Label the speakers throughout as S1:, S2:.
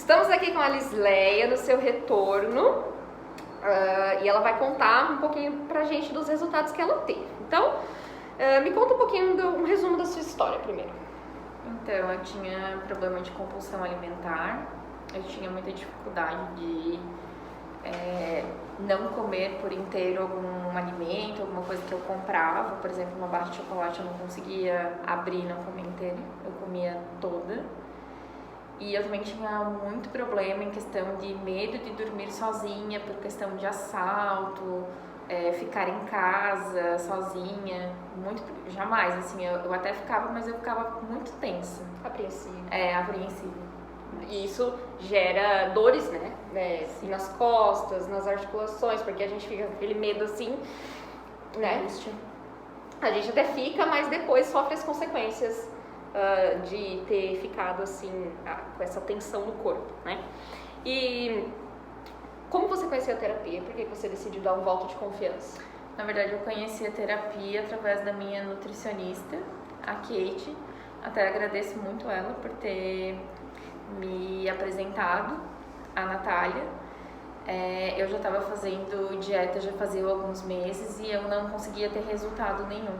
S1: Estamos aqui com a Lisleia no seu retorno e ela vai contar um pouquinho pra gente dos resultados que ela teve. Então, me conta um pouquinho um resumo da sua história primeiro.
S2: Então, eu tinha problema de compulsão alimentar, eu tinha muita dificuldade de não comer por inteiro algum alimento, alguma coisa que eu comprava. Por exemplo, uma barra de chocolate eu não conseguia abrir e não comer inteira, eu comia toda. E eu também tinha muito problema em questão de medo de dormir sozinha, por questão de assalto, ficar em casa sozinha, jamais, assim, eu até ficava, mas eu ficava muito tensa.
S1: Apreensiva.
S2: Apreensiva.
S1: E isso gera dores, né? Nas costas, nas articulações, porque a gente fica com aquele medo assim, né?
S2: Angústia.
S1: A gente até fica, mas depois sofre as consequências de ter ficado assim, com essa tensão no corpo, né? E como você conheceu a terapia? Por que você decidiu dar um voto de confiança?
S2: Na verdade, eu conheci a terapia através da minha nutricionista, a Kate. Até agradeço muito ela por ter me apresentado, a Natália. Eu já estava fazendo dieta já fazia alguns meses e eu não conseguia ter resultado nenhum.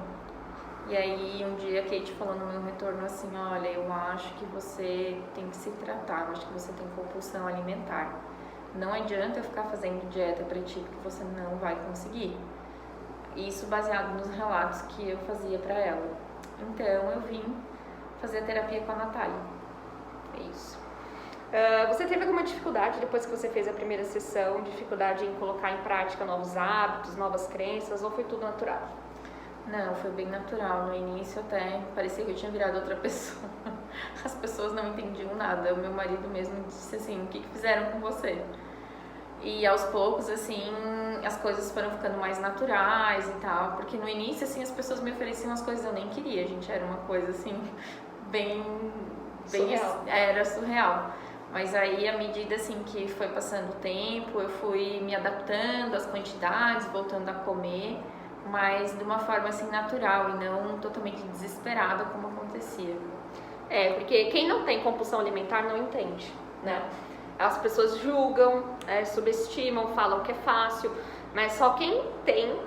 S2: E aí um dia a Kate falou no meu retorno assim, olha, eu acho que você tem que se tratar, eu acho que você tem compulsão alimentar. Não adianta eu ficar fazendo dieta pra ti, porque você não vai conseguir. Isso baseado nos relatos que eu fazia pra ela. Então eu vim fazer a terapia com a Natália.
S1: É isso. Você teve alguma dificuldade depois que você fez a primeira sessão, dificuldade em colocar em prática novos hábitos, novas crenças, ou foi tudo natural?
S2: Não, foi bem natural. No início até parecia que eu tinha virado outra pessoa. As pessoas não entendiam nada. O meu marido mesmo disse assim, o que fizeram com você? E aos poucos, assim, as coisas foram ficando mais naturais e tal. Porque no início, assim, as pessoas me ofereciam as coisas que eu nem queria. Gente, era uma coisa, assim, bem
S1: surreal.
S2: Era surreal. Mas aí, à medida, assim, que foi passando o tempo, eu fui me adaptando às quantidades, voltando a comer, mas de uma forma assim natural e não totalmente desesperada como acontecia.
S1: Porque quem não tem compulsão alimentar não entende, né? As pessoas julgam, subestimam, falam que é fácil, mas só quem tem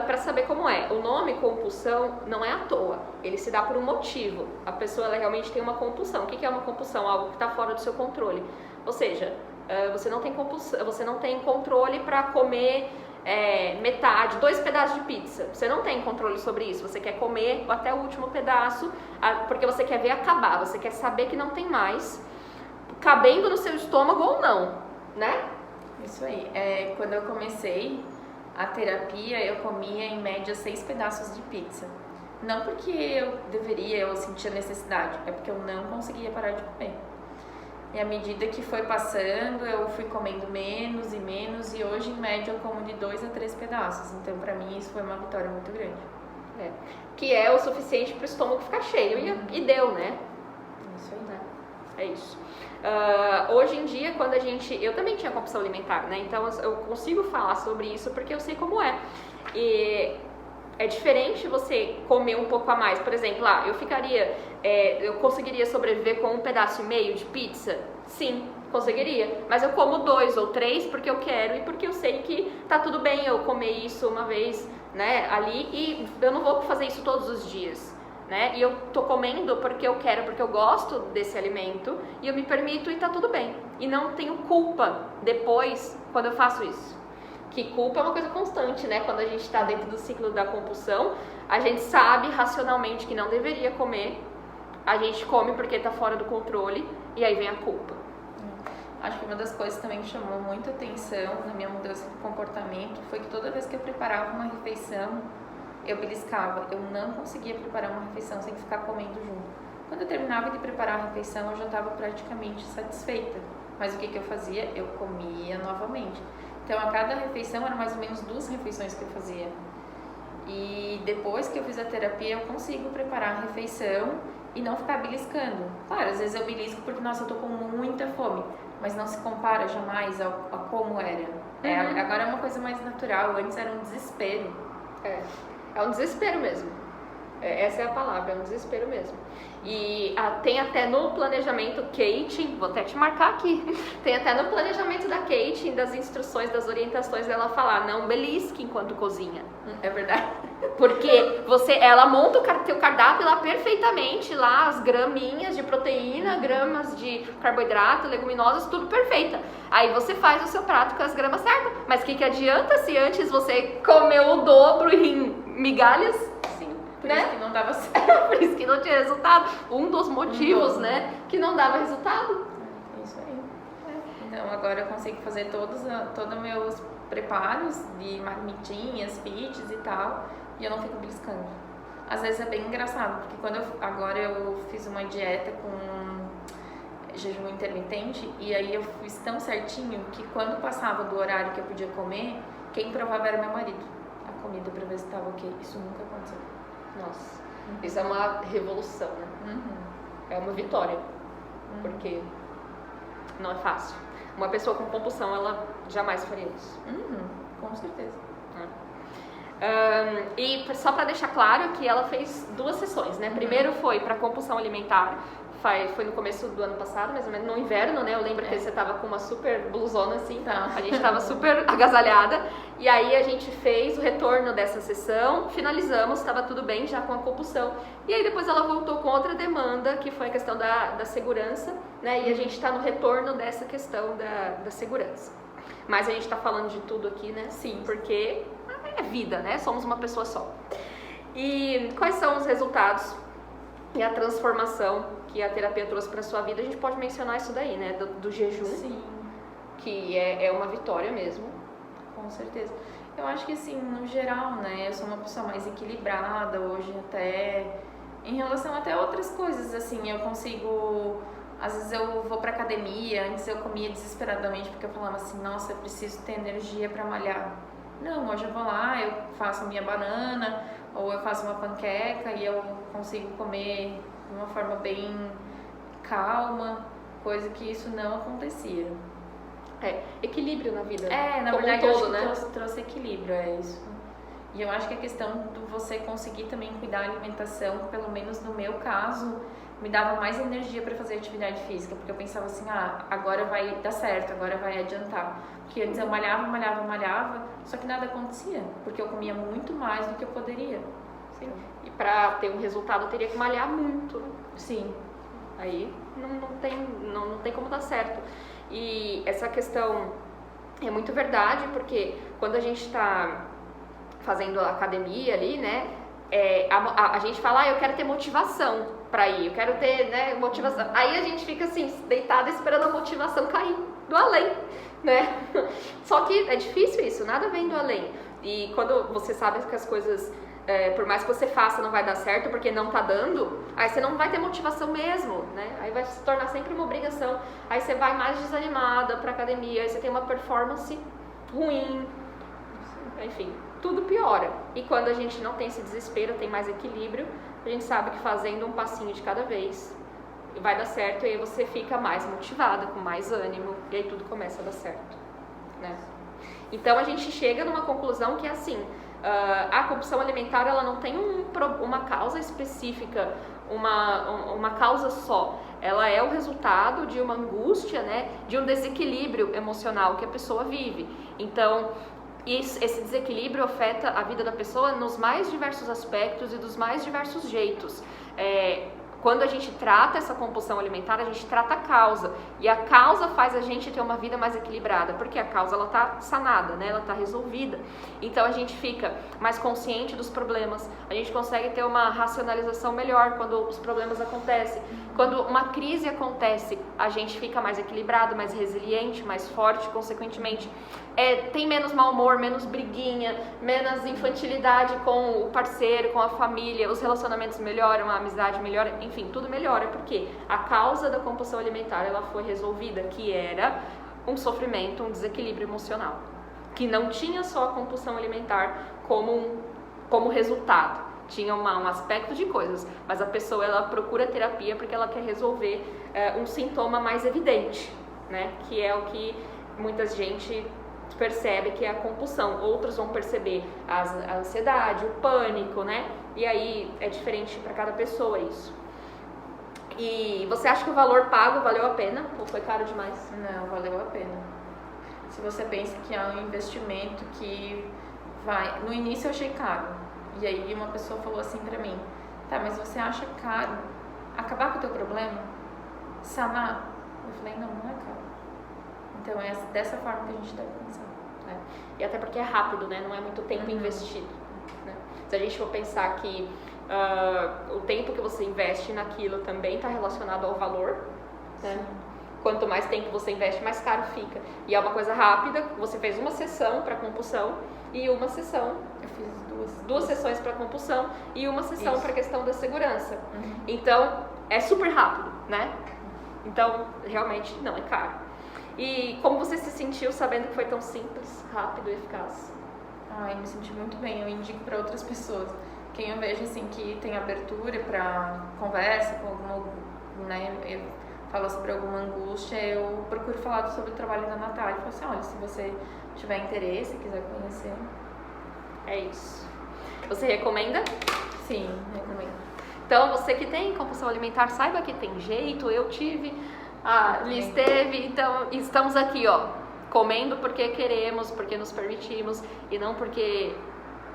S1: para saber como é. O nome compulsão não é à toa, ele se dá por um motivo. A pessoa ela realmente tem uma compulsão. O que é uma compulsão? Algo que está fora do seu controle. Ou seja, você não tem compulsão, você não tem controle para comer metade, 2 pedaços de pizza. Você não tem controle sobre isso. Você quer comer até o último pedaço, porque você quer ver acabar. Você quer saber que não tem mais, cabendo no seu estômago ou não, né?
S2: Isso aí. Quando eu comecei a terapia, eu comia em média 6 pedaços de pizza. Não porque eu sentia necessidade, é porque eu não conseguia parar de comer. E à medida que foi passando, eu fui comendo menos e menos, e hoje, em média, eu como de 2 a 3 pedaços. Então, pra mim, isso foi uma vitória muito grande.
S1: Que é o suficiente para o estômago ficar cheio, e deu, né?
S2: Isso aí.
S1: É isso. Hoje em dia, quando eu também tinha compulsão alimentar, né? Então, eu consigo falar sobre isso porque eu sei como é. E é diferente você comer um pouco a mais. Por exemplo, eu conseguiria sobreviver com 1,5 pedaço de pizza? Sim, conseguiria. Mas eu como 2 ou 3 porque eu quero e porque eu sei que tá tudo bem eu comer isso uma vez, né, ali, e eu não vou fazer isso todos os dias, né? E eu tô comendo porque eu quero, porque eu gosto desse alimento e eu me permito e tá tudo bem. E não tenho culpa depois quando eu faço isso. Que culpa é uma coisa constante, né? Quando a gente está dentro do ciclo da compulsão, a gente sabe racionalmente que não deveria comer, a gente come porque está fora do controle e aí vem a culpa.
S2: Acho que uma das coisas também que chamou muita atenção na minha mudança de comportamento foi que toda vez que eu preparava uma refeição, eu beliscava. Eu não conseguia preparar uma refeição sem ficar comendo junto. Quando eu terminava de preparar a refeição, eu já estava praticamente satisfeita. Mas o que eu fazia? Eu comia novamente. Então, a cada refeição, eram mais ou menos 2 refeições que eu fazia. E depois que eu fiz a terapia, eu consigo preparar a refeição e não ficar beliscando. Claro, às vezes eu belisco porque, nossa, eu tô com muita fome, mas não se compara jamais a como era. Agora é uma coisa mais natural, antes era um desespero.
S1: É um desespero mesmo. Essa é a palavra, é um desespero mesmo. E tem até no planejamento Kate, vou até te marcar aqui, tem até no planejamento da Kate, das instruções, das orientações dela falar, não belisque enquanto cozinha.
S2: É verdade.
S1: Porque ela monta o teu cardápio lá perfeitamente, lá as graminhas de proteína, gramas de carboidrato, leguminosas, tudo perfeita. Aí você faz o seu prato com as gramas certas. Mas o que adianta se antes você comeu o dobro em migalhas?
S2: Sim, por
S1: né?
S2: isso que não dava certo.
S1: Por isso que não tinha resultado. Um dos motivos, né, que não dava resultado.
S2: É isso aí. Então agora eu consigo fazer todos meus preparos de marmitinhas, fits e tal, e eu não fico beliscando. Às vezes é bem engraçado, porque agora eu fiz uma dieta com jejum intermitente, e aí eu fiz tão certinho que quando passava do horário que eu podia comer, quem provava era meu marido, a comida, pra ver se tava ok. Isso nunca aconteceu.
S1: Nossa, isso é uma revolução, né? É uma vitória, porque não é fácil. Uma pessoa com compulsão, ela jamais faria isso.
S2: Com certeza.
S1: E só para deixar claro que ela fez 2 sessões, né? Primeiro foi para compulsão alimentar, foi no começo do ano passado, mais ou menos no inverno, né? Eu lembro que você tava com uma super blusona assim, a gente tava super agasalhada, e aí a gente fez o retorno dessa sessão, finalizamos, estava tudo bem já com a compulsão, e aí depois ela voltou com outra demanda, que foi a questão da segurança, né? E a gente está no retorno dessa questão da segurança. Mas a gente está falando de tudo aqui, né? Sim, porque é vida, né? Somos uma pessoa só. E quais são os resultados e a transformação que a terapia trouxe para sua vida? A gente pode mencionar isso daí, né? Do jejum.
S2: Sim.
S1: Que é uma vitória mesmo.
S2: Com certeza. Eu acho que assim, no geral, né? Eu sou uma pessoa mais equilibrada hoje, até em relação até a outras coisas, assim, eu consigo. Às vezes eu vou pra academia, antes eu comia desesperadamente porque eu falava assim, nossa, eu preciso ter energia pra malhar. Não, hoje eu vou lá, eu faço a minha banana, ou eu faço uma panqueca e eu consigo comer de uma forma bem calma, coisa que isso não acontecia.
S1: Equilíbrio na vida.
S2: Na
S1: como
S2: verdade,
S1: um
S2: eu
S1: todo,
S2: acho
S1: né?
S2: que trouxe equilíbrio, é isso. E eu acho que a questão de você conseguir também cuidar da alimentação, pelo menos no meu caso, me dava mais energia para fazer atividade física, porque eu pensava assim, agora vai dar certo, agora vai adiantar. Porque antes eu malhava, só que nada acontecia, porque eu comia muito mais do que eu poderia.
S1: Sim. E para ter um resultado eu teria que malhar muito.
S2: Sim.
S1: Aí não tem como dar certo. E essa questão é muito verdade, porque quando a gente está fazendo a academia ali, né, a gente fala, eu quero ter motivação para ir, eu quero ter, né, motivação. Aí a gente fica assim, deitada esperando a motivação cair do além, né? Só que é difícil isso, nada vem do além. E quando você sabe que as coisas, por mais que você faça, não vai dar certo porque não tá dando, aí você não vai ter motivação mesmo, né? Aí vai se tornar sempre uma obrigação. Aí você vai mais desanimada pra academia, aí você tem uma performance ruim, enfim, tudo piora. E quando a gente não tem esse desespero, tem mais equilíbrio, a gente sabe que fazendo um passinho de cada vez vai dar certo, e aí você fica mais motivada, com mais ânimo, e aí tudo começa a dar certo, né? Então a gente chega numa conclusão que é assim, a compulsão alimentar, ela não tem uma causa específica, uma causa só. Ela é o resultado de uma angústia, né, de um desequilíbrio emocional que a pessoa vive. Então, esse desequilíbrio afeta a vida da pessoa nos mais diversos aspectos e dos mais diversos jeitos. Quando a gente trata essa compulsão alimentar, a gente trata a causa. E a causa faz a gente ter uma vida mais equilibrada, porque a causa ela está sanada, né? Ela está resolvida. Então a gente fica mais consciente dos problemas, a gente consegue ter uma racionalização melhor quando os problemas acontecem. Quando uma crise acontece, a gente fica mais equilibrado, mais resiliente, mais forte, consequentemente. Tem menos mau humor, menos briguinha, menos infantilidade com o parceiro, com a família, os relacionamentos melhoram, a amizade melhora, enfim, tudo melhora, porque a causa da compulsão alimentar ela foi resolvida, que era um sofrimento, um desequilíbrio emocional, que não tinha só a compulsão alimentar como resultado, tinha um aspecto de coisas, mas a pessoa ela procura terapia porque ela quer resolver um sintoma mais evidente, né? Que é o que muita gente percebe que é a compulsão. Outros vão perceber a ansiedade, o pânico, né? E aí é diferente para cada pessoa isso. E você acha que o valor pago valeu a pena ou foi caro demais?
S2: Não, valeu a pena. Se você pensa que é um investimento que vai... No início eu achei caro. E aí uma pessoa falou assim pra mim, tá, mas você acha caro acabar com o teu problema? Sanar? Eu falei, não é caro. Então é dessa forma que a gente deve pensar.
S1: E até porque é rápido, né? Não é muito tempo investido. Né? Se a gente for pensar que o tempo que você investe naquilo também está relacionado ao valor, né? Quanto mais tempo você investe, mais caro fica. E é uma coisa rápida, você fez uma sessão para compulsão e uma sessão...
S2: Eu fiz
S1: duas sessões para compulsão e uma sessão para questão da segurança. Então, é super rápido, né? Então, realmente, não é caro. E como você se sentiu sabendo que foi tão simples, rápido e eficaz?
S2: Eu me senti muito bem, eu indico para outras pessoas. Quem eu vejo assim que tem abertura para conversa com alguma, né, eu falo sobre alguma angústia, eu procuro falar sobre o trabalho da Natália. Eu falo assim, olha, se você tiver interesse, quiser conhecer.
S1: É isso. Você recomenda?
S2: Sim, recomendo.
S1: Então, você que tem compulsão alimentar, saiba que tem jeito. Eu tive, a Liz teve, então estamos aqui, ó, comendo porque queremos, porque nos permitimos e não porque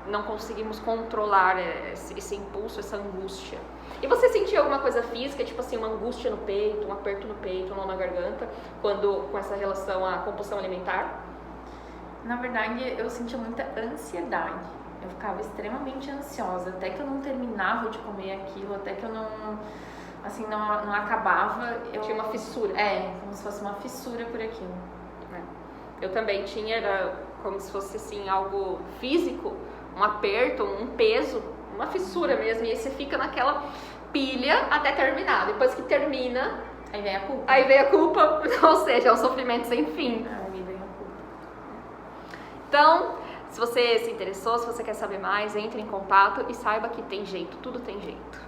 S1: não conseguimos controlar esse impulso, essa angústia. E você sentiu alguma coisa física, tipo assim, uma angústia no peito, um aperto no peito, um nó na garganta, com essa relação à compulsão alimentar?
S2: Na verdade, eu sentia muita ansiedade. Eu ficava extremamente ansiosa, até que eu não terminava de comer aquilo, até que eu não acabava. Eu
S1: tinha uma fissura.
S2: Como se fosse uma fissura por aquilo.
S1: Eu também tinha, era como se fosse assim, algo físico, um aperto, um peso, uma fissura mesmo, e aí você fica naquela pilha até terminar. Depois que termina,
S2: aí vem a culpa.
S1: Aí vem a culpa, ou seja, é um sofrimento sem fim.
S2: Aí vem a culpa.
S1: Então, se você se interessou, se você quer saber mais, entre em contato e saiba que tem jeito, tudo tem jeito.